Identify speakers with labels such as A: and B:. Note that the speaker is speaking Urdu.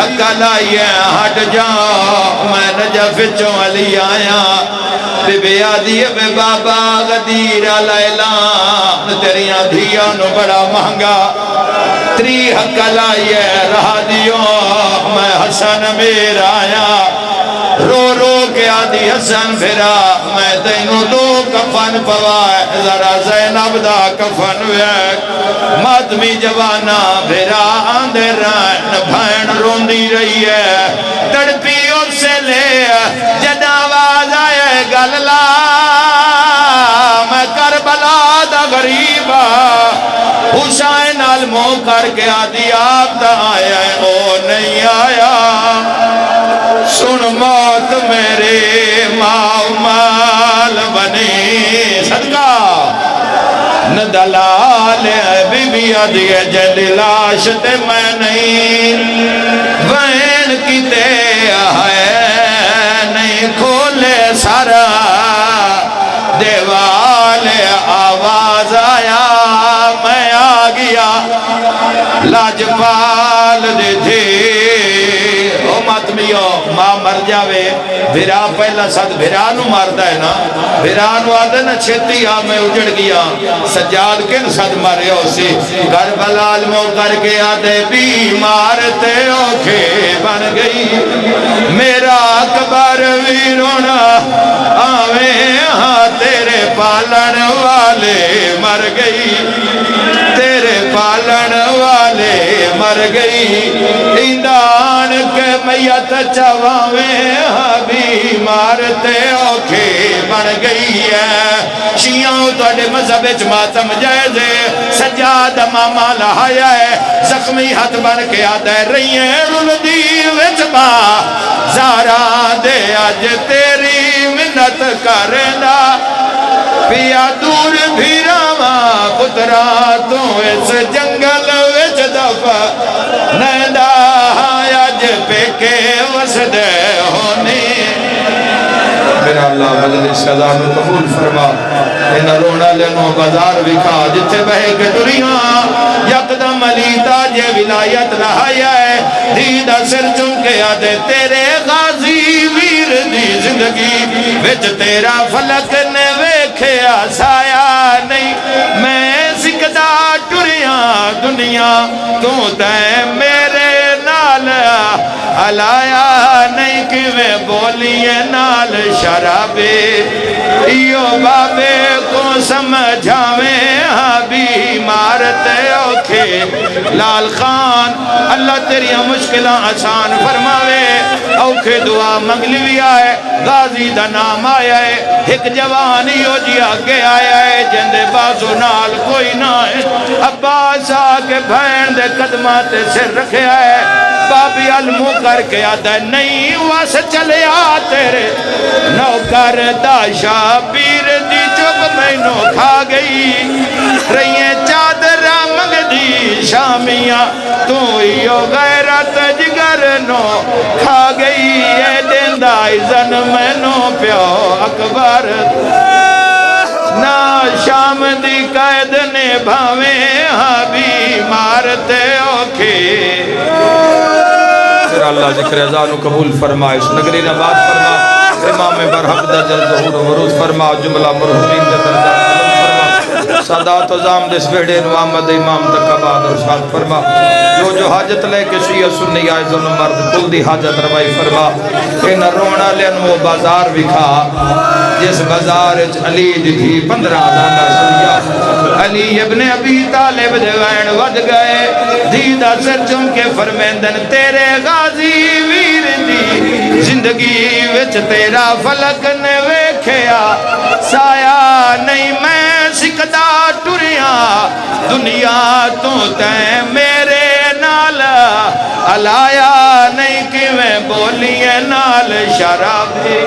A: حق لائیے ہٹ جا میں نجف چوں علی آیا بی بی آدھی بے بابا غدیر لیلان تیریاں دھیاں نو بڑا مہنگا تری حق لائیے رہا دیو میں حسن میرا آیا رو رو کے آدھی حسن بھیرا میں تینوں دو کفن پوائے ذرا زینب دا کفن ویک ماتمی جوانا بھیرا آندے رائن بھائن روندی رہی ہے تڑپی اس سے لے جد آواز آئے گللا میں کربلا دا غریبا حسین علموں کر کے آدھی آپ دا آیا او نہیں آیا سن موت میرے مال بنی صدقہ نہ دلال بی بی آدھیے جلی لاش تے میں نہیں وین کیتے ہے نہیں کھولے سارا دیوال آواز آیا میں آ گیا لاجپال دے تھے او ماتمیو ماں مر جاوے بھیرا پہلا صد بھیرانو مارتا ہے نا بھیرانو آدھے نا چھتی میں اجڑ گیا سجاد کن صد مارے اسی کربلا علموں کر کے آدھے بیمار تے اوکھے بن گئی میرا قبر ویرونا آوے ہاں تیرے پالن والے مر گئی تیرے پالن والے مر گئی ایندان کے میت چواویں بیمار تے اوکھے بن گئی ہے شیعوں توڑے مذہب ماتم جائزے سجاد ماما لہایا ہے زخمی ہاتھ بن کے آدھے رہی ہیں رلدی وچبا زارا دے آج تیری منت کرنا پیا دور بھیراما پترا تو اس جنگل وچ دفع نیندہ آج پہ کے وسدے ہونے میرا اللہ بدل سزا میں قبول فرما انہ رونا لنو بازار بکھا جتے بہے کے دریاں یقدم علی تاج ولایت لہایا ہے دیدہ سر چونکے آدھے تیرے غازی ویر دی زندگی وچ تیرا فلک نے ویکھے آسایا نہیں میں سکدہ ٹریاں دنیا تو تے میرے نال علایا نہیں کہ میں بولیے نال شرابے ایو بابے کو سمجھاویں بھی مارتے اوکھے لال خان اللہ تیری مشکلہ آسان فرماوے اوکھے دعا منگلوی آئے غازی دا نام آیا ہے ایک جوانی ہو جی آگے آیا ہے جندے بازو نال کوئی نہ ہے عباس آگے بھین دے قدمات سر رکھے آئے بابی علمو کر کے آدھا نہیں واس چلے آ تیرے نوکر دا شابیر دی چوک میں نو کھا گئی رہیے چادر مگ دی شامیاں تو ایو غیرت جگر نو کھا گئی اے دیندہ ایزن میں نو پیو اکبر نا شام دی قید نے بھاویں بھی مارتے اوکھے اللہ ذکر ازانو قبول فرمائے اس نگری نبات فرما امام برحق دا جل ظہور و ورود فرما جملہ مرحومین دا درجہ فرما سادات و زام دس بیڑے نوامد امام تک بعد ارشاد فرما جو حاجت لے کے شیعہ سنی آئے ظلم مرد کل دی حاجت روائی فرما ان رونا لین وہ بازار بکھا جس بازار علی دی تھی 15 دانا سنیا علی ابن ابی طالب دیوائن ود گئے دیدہ سر چم کے فرمیندن تیرے غازی ویر دی زندگی وچ تیرا فلک نے ویکھیا سایا نہیں میں سکدہ ٹریاں دنیا تو تے میرے نال علایا نہیں کہ میں بولیے نال شرابی